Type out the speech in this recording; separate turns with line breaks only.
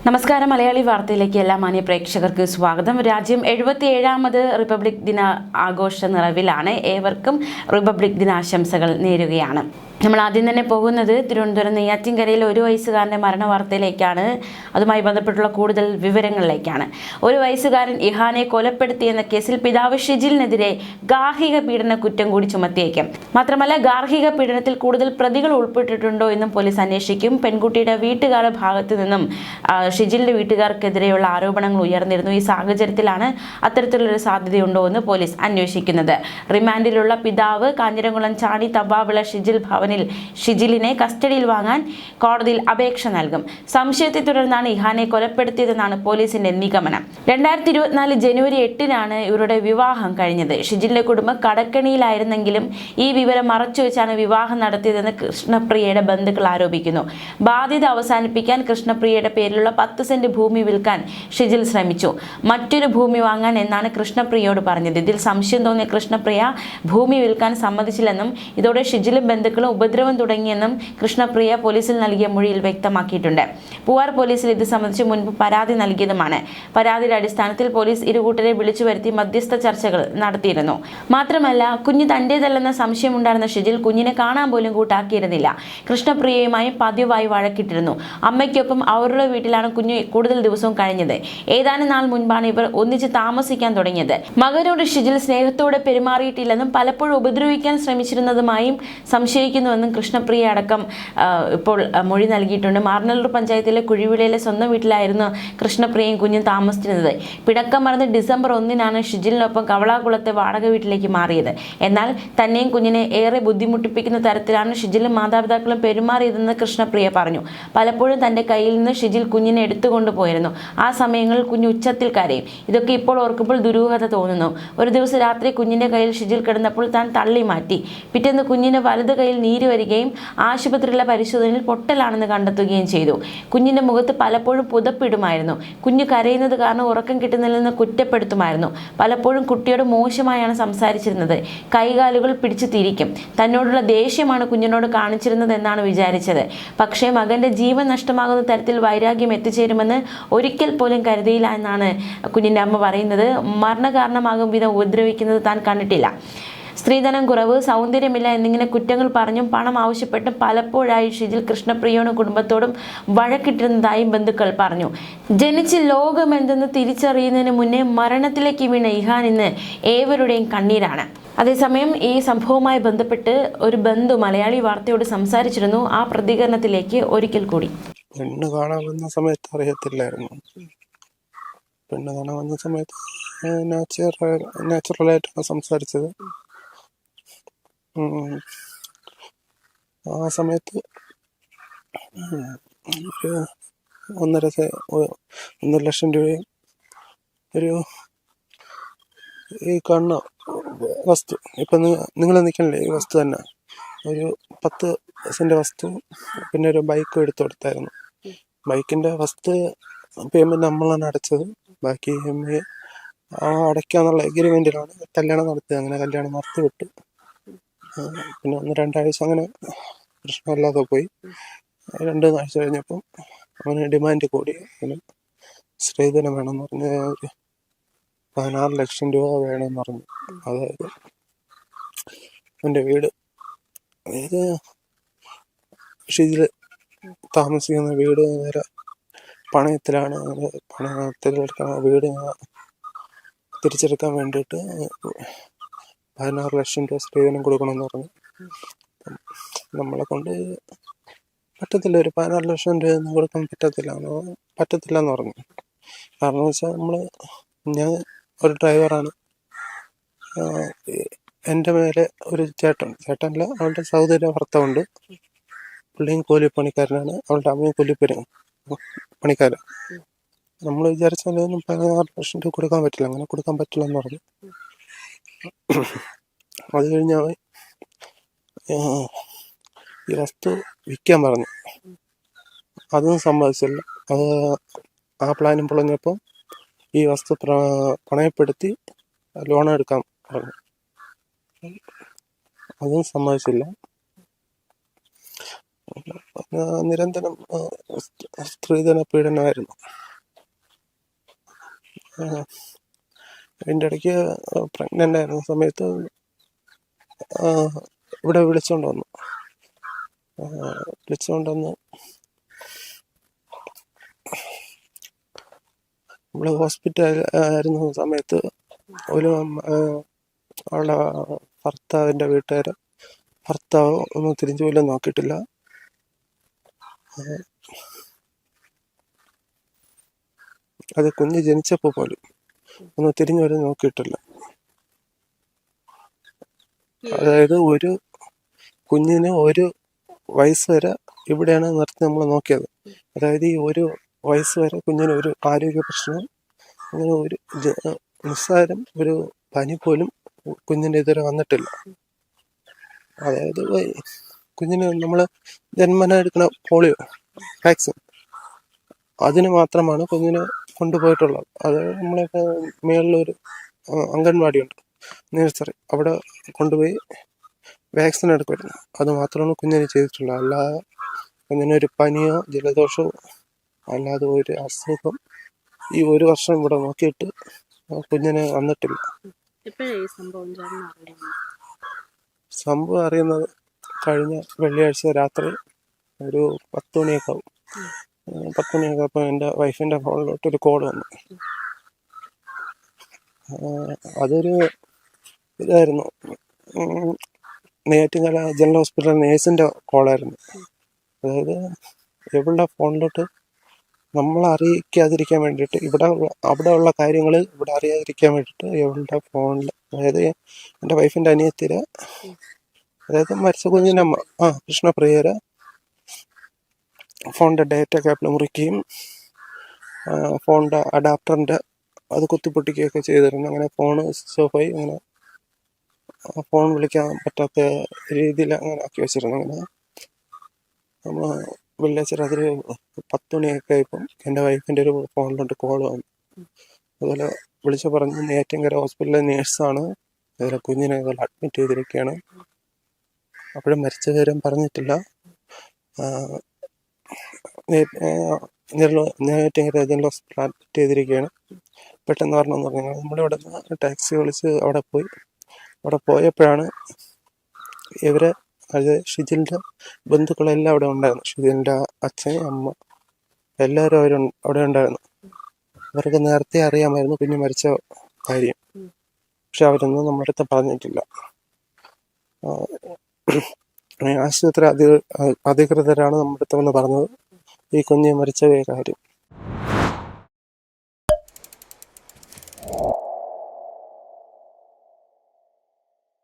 നമസ്കാരം. മലയാളി വാർത്തയിലേക്ക് എല്ലാ മാന്യ പ്രേക്ഷകർക്ക് സ്വാഗതം. രാജ്യം 77ാമത് റിപ്പബ്ലിക് ദിന ആഘോഷ നിറവിലാണ്. ഏവർക്കും റിപ്പബ്ലിക് ദിനാശംസകൾ നേരുകയാണ്. നമ്മൾ ആദ്യം തന്നെ പോകുന്നത് തിരുവനന്തപുരം നെയ്യാറ്റിൻകരയിൽ 1 വയസ്സുകാരൻ്റെ മരണ വാർത്തയിലേക്കാണ്. അതുമായി ബന്ധപ്പെട്ടുള്ള കൂടുതൽ വിവരങ്ങളിലേക്കാണ്. 1 വയസ്സുകാരൻ ഇഹാനെ കൊലപ്പെടുത്തിയെന്ന കേസിൽ പിതാവ് ഷിജിലിനെതിരെ ഗാർഹിക പീഡന കുറ്റം കൂടി ചുമത്തിയേക്കും. മാത്രമല്ല, ഗാർഹിക പീഡനത്തിൽ കൂടുതൽ പ്രതികൾ ഉൾപ്പെട്ടിട്ടുണ്ടോ എന്നും പോലീസ് അന്വേഷിക്കും. പെൺകുട്ടിയുടെ വീട്ടുകാരുടെ ഭാഗത്തു നിന്നും ഷിജിലിന്റെ വീട്ടുകാർക്കെതിരെയുള്ള ആരോപണങ്ങൾ ഉയർന്നിരുന്നു. ഈ സാഹചര്യത്തിലാണ് അത്തരത്തിലുള്ളൊരു സാധ്യതയുണ്ടോ എന്ന് പോലീസ് അന്വേഷിക്കുന്നത്. റിമാൻഡിലുള്ള പിതാവ് കാഞ്ഞിരംകുളം ചാണി തവാവിള ഷിജിൽ ഭവനിൽ ഷിജിലിനെ കസ്റ്റഡിയിൽ വാങ്ങാൻ കോടതിയിൽ അപേക്ഷ നൽകും. സംശയത്തെ തുടർന്നാണ് ഇഹാനെ കൊലപ്പെടുത്തിയതെന്നാണ് പോലീസിന്റെ നിഗമനം. 2024 ജനുവരി 8-നാണ് ഇവരുടെ വിവാഹം കഴിഞ്ഞത്. ഷിജിലിന്റെ കുടുംബം കടക്കണിയിലായിരുന്നെങ്കിലും ഈ വിവരം മറച്ചുവെച്ചാണ് വിവാഹം നടത്തിയതെന്ന് കൃഷ്ണപ്രിയയുടെ ബന്ധുക്കൾ ആരോപിക്കുന്നു. ബാധ്യത അവസാനിപ്പിക്കാൻ കൃഷ്ണപ്രിയയുടെ പേരിലുള്ള 10 സെന്റ് ഭൂമി വിൽക്കാൻ ഷിജിൽ ശ്രമിച്ചു. മറ്റൊരു ഭൂമി വാങ്ങാൻ എന്നാണ് കൃഷ്ണപ്രിയയോട് പറഞ്ഞത്. ഇതിൽ സംശയം തോന്നിയ കൃഷ്ണപ്രിയ ഭൂമി വിൽക്കാൻ സമ്മതിച്ചില്ലെന്നും ഇതോടെ ഷിജിലും ബന്ധുക്കളും ഉപദ്രവം തുടങ്ങിയെന്നും കൃഷ്ണപ്രിയ പോലീസിൽ നൽകിയ മൊഴിയിൽ വ്യക്തമാക്കിയിട്ടുണ്ട്. പൂവാർ പോലീസിൽ ഇത് സംബന്ധിച്ച് മുൻപ് പരാതി നൽകിയതുമാണ്. പരാതിയുടെ അടിസ്ഥാനത്തിൽ പോലീസ് ഇരുകൂട്ടരെ വിളിച്ചു വരുത്തി മധ്യസ്ഥ ചർച്ചകൾ നടത്തിയിരുന്നു. മാത്രമല്ല, കുഞ്ഞ് തന്റേതല്ലെന്ന സംശയമുണ്ടായിരുന്ന ഷിജിൽ കുഞ്ഞിനെ കാണാൻ പോലും കൂട്ടാക്കിയിരുന്നില്ല. കൃഷ്ണപ്രിയയുമായി പതിവായി വഴക്കിട്ടിരുന്നു. അമ്മയ്ക്കൊപ്പം അവരുടെ വീട്ടിലാണ് കുഞ്ഞ് കൂടുതൽ ദിവസവും കഴിഞ്ഞത്. ഏതാനും നാൾ മുൻപാണ് ഇവർ ഒന്നിച്ച് താമസിക്കാൻ തുടങ്ങിയത്. മകനോട് ഷിജിൽ സ്നേഹത്തോടെ പെരുമാറിയിട്ടില്ലെന്നും പലപ്പോഴും ഉപദ്രവിക്കാൻ ശ്രമിച്ചിരുന്നതുമായും സംശയിക്കുന്നുവെന്നും കൃഷ്ണപ്രിയ അടക്കം ഇപ്പോൾ മൊഴി നൽകിയിട്ടുണ്ട്. മാർനല്ലൂർ പഞ്ചായത്തിലെ കുഴിവിളയിലെ സ്വന്തം വീട്ടിലായിരുന്നു കൃഷ്ണപ്രിയയും കുഞ്ഞും താമസിച്ചിരുന്നത്. പിണക്കം മറന്ന് ഡിസംബർ 1-നാണ് ഷിജിലിനൊപ്പം കവളാകുളത്തെ വാടക വീട്ടിലേക്ക് മാറിയത്. എന്നാൽ തന്നെയും കുഞ്ഞിനെ ഏറെ ബുദ്ധിമുട്ടിപ്പിക്കുന്ന തരത്തിലാണ് ഷിജിലും മാതാപിതാക്കളും പെരുമാറിയതെന്ന് കൃഷ്ണപ്രിയ പറഞ്ഞു. പലപ്പോഴും തന്റെ കയ്യിൽ നിന്ന് ഷിജിൽ കുഞ്ഞിനെ എടുത്തുകൊണ്ടുപോയിരുന്നു. ആ സമയങ്ങളിൽ കുഞ്ഞ് ഉച്ചത്തിൽ കരയും. ഇതൊക്കെ ഇപ്പോൾ ഓർക്കുമ്പോൾ ദുരൂഹത തോന്നുന്നു. ഒരു ദിവസം രാത്രി കുഞ്ഞിന്റെ കയ്യിൽ ഷിജിൽ കിടന്നപ്പോൾ താൻ തള്ളി മാറ്റി. പിറ്റേന്ന് കുഞ്ഞിന്റെ വലത് കയ്യിൽ നീര് വരികയും ആശുപത്രിയിലെ പരിശോധനയിൽ പൊട്ടലാണെന്ന് കണ്ടെത്തുകയും ചെയ്തു. കുഞ്ഞിന്റെ മുഖത്ത് പലപ്പോഴും പുതപ്പിടുമായിരുന്നു. കുഞ്ഞ് കരയുന്നത് കാരണം ഉറക്കം കിട്ടുന്നില്ലെന്ന് കുറ്റപ്പെടുത്തുമായിരുന്നു. പലപ്പോഴും കുട്ടിയോട് മോശമായാണ് സംസാരിച്ചിരുന്നത്. കൈകാലുകൾ പിടിച്ചു തിരിക്കും. തന്നോടുള്ള ദേഷ്യമാണ് കുഞ്ഞിനോട് കാണിച്ചിരുന്നത് എന്നാണ് വിചാരിച്ചത്. പക്ഷേ മകന്റെ ജീവൻ നഷ്ടമാകുന്ന തരത്തിൽ വൈരാഗ്യം എത്തിച്ചേരുമെന്ന് ഒരിക്കൽ പോലും കരുതിയില്ല എന്നാണ് കുഞ്ഞിൻ്റെ അമ്മ പറയുന്നത്. മരണകാരണമാകും വിധം ഉപദ്രവിക്കുന്നത് താൻ കണ്ടിട്ടില്ല. സ്ത്രീധനം കുറവ്, സൗന്ദര്യമില്ല എന്നിങ്ങനെ കുറ്റങ്ങൾ പറഞ്ഞും പണം ആവശ്യപ്പെട്ടും പലപ്പോഴായി ഷിജിൽ കൃഷ്ണപ്രിയയോടും കുടുംബത്തോടും വഴക്കിട്ടിരുന്നതായും ബന്ധുക്കൾ പറഞ്ഞു. ജനിച്ച് ലോകമെന്തെന്ന് തിരിച്ചറിയുന്നതിന് മുന്നേ മരണത്തിലേക്ക് വീണ ഇഹാൻ ഇന്ന് ഏവരുടെയും കണ്ണീരാണ്. അതേസമയം ഈ സംഭവവുമായി ബന്ധപ്പെട്ട് ഒരു ബന്ധു മലയാളി വാർത്തയോട് സംസാരിച്ചിരുന്നു. ആ പ്രതികരണത്തിലേക്ക് ഒരിക്കൽ കൂടി.
പെണ്ണ് കാണാൻ വന്ന സമയത്ത് അറിയത്തില്ലായിരുന്നു. പെണ്ണ് കാണാൻ വന്ന സമയത്ത് നാച്ചുറലായിട്ടാണ് സംസാരിച്ചത്. ആ സമയത്ത് ഒരു 1.5 ലക്ഷം രൂപയും ഒരു ഈ കാണുന്ന വസ്തു, ഇപ്പം നിങ്ങൾ നിൽക്കണില്ലേ, ഈ വസ്തു തന്നെ ഒരു 10 സെന്റ് വസ്തു, പിന്നെ ഒരു ബൈക്കും എടുത്തു കൊടുത്തായിരുന്നു. ബൈക്കിന്റെ വസ്തു പേയ്മെന്റ് നമ്മളാണ് അടച്ചത്. ബാക്കി അടയ്ക്കാന്നുള്ള എഗ്രിമെന്റിലാണ് കല്യാണം നടത്തിയത്. അങ്ങനെ കല്യാണം നടത്തി വിട്ടു. പിന്നെ 1-2 ആഴ്ച അങ്ങനെ പ്രശ്നമില്ലാതെ പോയി. 2 ആഴ്ച കഴിഞ്ഞപ്പം അവന് ഡിമാൻഡ് കൂടി. അവന് സ്ത്രീധനം വേണമെന്ന് പറഞ്ഞ് ഒരു 16 ലക്ഷം രൂപ വേണമെന്ന് പറഞ്ഞു. അതായത് എൻ്റെ വീട്, അതായത് ഷിജിൽ താമസിക്കുന്ന വീട് നേരെ പണയത്തിലാണ്. പണയത്തിലെടുക്കാൻ വീട് തിരിച്ചെടുക്കാൻ വേണ്ടിയിട്ട് 16 ലക്ഷം രൂപ സ്ത്രീധനം കൊടുക്കണമെന്ന് പറഞ്ഞു. നമ്മളെ കൊണ്ട് പറ്റത്തില്ല, ഒരു 16 ലക്ഷം രൂപ ഒന്നും കൊടുക്കാൻ പറ്റത്തില്ല എന്ന് പറഞ്ഞു. കാരണം വെച്ചാൽ ഞാൻ ഒരു ഡ്രൈവറാണ്. എൻ്റെ മേലെ ഒരു ചേട്ടനല്ല, അവളുടെ സഹോദര ഭർത്താവുണ്ട്. പുള്ളിയും കൂലിപ്പണിക്കാരനാണ്. അവളുടെ അമ്മയും പണിക്കാരൻ. നമ്മൾ വിചാരിച്ചാലൊന്നും 16 ലക്ഷം രൂപ കൊടുക്കാൻ പറ്റില്ല. അങ്ങനെ കൊടുക്കാൻ പറ്റില്ല എന്ന് പറഞ്ഞു. അത് കഴിഞ്ഞ് അവൻ ഈ വസ്തു വിൽക്കാൻ പറഞ്ഞു. അതൊന്നും സമ്മതിച്ചില്ല. അത് ആ പ്ലാനും പൊളഞ്ഞപ്പോൾ ഈ വസ്തു പണയപ്പെടുത്തി ലോൺ എടുക്കാൻ പറഞ്ഞു. അതും സമ്മതിച്ചില്ല. നിരന്തരം സ്ത്രീധന പീഡനമായിരുന്നു. അതിൻ്റെ ഇടയ്ക്ക് പ്രഗ്നൻ്റ് ആയിരുന്ന സമയത്ത് ഇവിടെ വിളിച്ചുകൊണ്ട് വന്നു. നമ്മൾ ഹോസ്പിറ്റൽ ആയിരുന്ന സമയത്ത് ഒരു അവളുടെ ഭർത്താവ് ഒന്നും തിരിഞ്ഞു പോലും നോക്കിയിട്ടില്ല. അത് കുഞ്ഞ് ജനിച്ചപ്പോൾ പോലും ഒന്ന് തിരിഞ്ഞു പോലും നോക്കിയിട്ടില്ല. അതായത് ഒരു കുഞ്ഞിന് 1 വയസ്സ് വരെ ഇവിടെയാണ് നിർത്തി നമ്മൾ നോക്കിയത്. അതായത് ഈ 1 വയസ്സ് വരെ കുഞ്ഞിന് ഒരു ആരോഗ്യ പ്രശ്നം, അങ്ങനെ ഒരു നിസ്സാരം ഒരു പനി പോലും കുഞ്ഞിൻ്റെ ഇതുവരെ വന്നിട്ടില്ല. അതായത് കുഞ്ഞിന് നമ്മൾ ജന്മന എടുക്കുന്ന പോളിയോ വാക്സിൻ, അതിന് മാത്രമാണ് കുഞ്ഞിനെ കൊണ്ടുപോയിട്ടുള്ളത്. അത് നമ്മളിപ്പോൾ മേളിലൊരു അംഗൻവാടിയുണ്ട്, നഴ്സറി, അവിടെ കൊണ്ടുപോയി വാക്സിൻ എടുക്കുമായിരുന്നു. അത് മാത്രമാണ് കുഞ്ഞിന് ചെയ്തിട്ടുള്ളത്. അല്ലാതെ കുഞ്ഞിനൊരു പനിയോ ജലദോഷമോ അല്ലാതെ ഒരു അസുഖം ഈ 1 വർഷം ഇവിടെ നോക്കിയിട്ട് കുഞ്ഞിന് വന്നിട്ടില്ല. സംഭവം അറിയുന്നത് കഴിഞ്ഞ വെള്ളിയാഴ്ച രാത്രി ഒരു 10 മണിയൊക്കെ ആവും. 10 മണിയൊക്കെ ആയപ്പോൾ എൻ്റെ വൈഫിൻ്റെ ഫോണിലോട്ട് ഒരു കോൾ വന്നു. അതൊരു ഇതായിരുന്നു, നെയ്യാറ്റിൻകര ജനറൽ ഹോസ്പിറ്റൽ നേഴ്സിൻ്റെ കോളായിരുന്നു. അതായത് ഇവളുടെ ഫോണിലോട്ട് നമ്മൾ അറിയിക്കാതിരിക്കാൻ വേണ്ടിയിട്ട്, അവിടെ ഉള്ള കാര്യങ്ങൾ ഇവിടെ അറിയാതിരിക്കാൻ വേണ്ടിയിട്ട് ഇവളുടെ ഫോണിൽ, അതായത് എൻ്റെ വൈഫിൻ്റെ അനിയത്തിരെ, അതായത് മരിച്ച കുഞ്ഞിൻ്റെ അമ്മ കൃഷ്ണപ്രിയരെ ഫോണിൻ്റെ ഡേറ്റ കേബിൾ മുറിക്കുകയും ഫോണിൻ്റെ അഡാപ്റ്ററിൻ്റെ അത് കുത്തിപ്പൊട്ടിക്കുകയൊക്കെ ചെയ്തിരുന്നു. അങ്ങനെ ഫോണ് സ്വിച്ച് ഓഫായി, അങ്ങനെ ഫോൺ വിളിക്കാൻ പറ്റാത്ത രീതിയിൽ അങ്ങനെ ആക്കി വെച്ചിരുന്നു. അങ്ങനെ നമ്മൾ വെള്ളിയാഴ്ച രാത്രി 10 മണിയൊക്കെ ആയപ്പം എൻ്റെ വൈഫിൻ്റെ ഒരു ഫോണിലോട്ട് കോൾ വന്നു. അതുപോലെ വിളിച്ചു പറഞ്ഞു, നെയ്യാറ്റിൻകര ഹോസ്പിറ്റലിലെ നേഴ്സാണ്, അതുപോലെ കുഞ്ഞിനെ അഡ്മിറ്റ് ചെയ്തിരിക്കുകയാണ്. അപ്പോഴും മരിച്ച വിവരം പറഞ്ഞിട്ടില്ല. നെയ്യാറ്റിൻകര ജനറൽ ഹോസ്പിറ്റൽ അഡ്മിറ്റ് ചെയ്തിരിക്കുകയാണ്, പെട്ടെന്ന് വരണമെന്ന് പറഞ്ഞു. നമ്മളിവിടെ നിന്ന് ടാക്സി വിളിച്ച് അവിടെ പോയി. അവിടെ പോയപ്പോഴാണ് ഇവരെ, അത് ഷിജിലിൻ്റെ ബന്ധുക്കളെല്ലാം അവിടെ ഉണ്ടായിരുന്നു. ഷിജിലിൻ്റെ അച്ഛൻ, അമ്മ, എല്ലാവരും അവിടെ ഉണ്ടായിരുന്നു. അവർക്ക് നേരത്തെ അറിയാമായിരുന്നു കുഞ്ഞ് മരിച്ച കാര്യം, പക്ഷെ അവരൊന്നും നമ്മുടെ അടുത്ത് പറഞ്ഞിട്ടില്ല. ആശുപത്രി അധികൃതരാണ് നമ്മുടെ അടുത്ത് വന്ന് പറഞ്ഞത് ഈ കുഞ്ഞ് മരിച്ച കാര്യം.